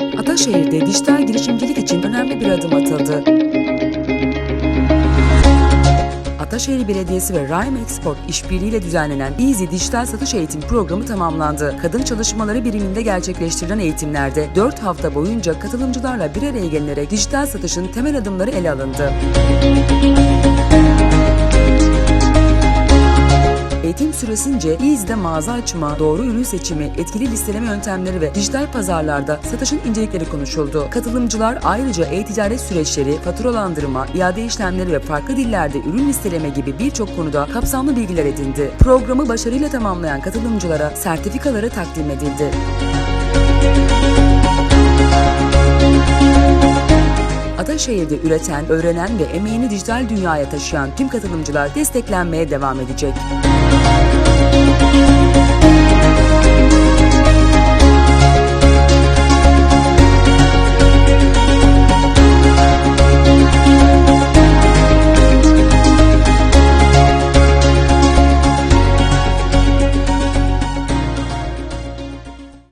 Ataşehir'de dijital girişimcilik için önemli bir adım atıldı. Ataşehir Belediyesi ve Rime Export işbirliğiyle düzenlenen Easy Dijital Satış Eğitim Programı tamamlandı. Kadın çalışmaları biriminde gerçekleştirilen eğitimlerde 4 hafta boyunca katılımcılarla bir araya gelinerek dijital satışın temel adımları ele alındı. Eğitim süresince Easy'de mağaza açma, doğru ürün seçimi, etkili listeleme yöntemleri ve dijital pazarlarda satışın incelikleri konuşuldu. Katılımcılar ayrıca e-ticaret süreçleri, faturalandırma, iade işlemleri ve farklı dillerde ürün listeleme gibi birçok konuda kapsamlı bilgiler edindi. Programı başarıyla tamamlayan katılımcılara sertifikaları takdim edildi. Ataşehir'de üreten, öğrenen ve emeğini dijital dünyaya taşıyan tüm katılımcılar desteklenmeye devam edecek.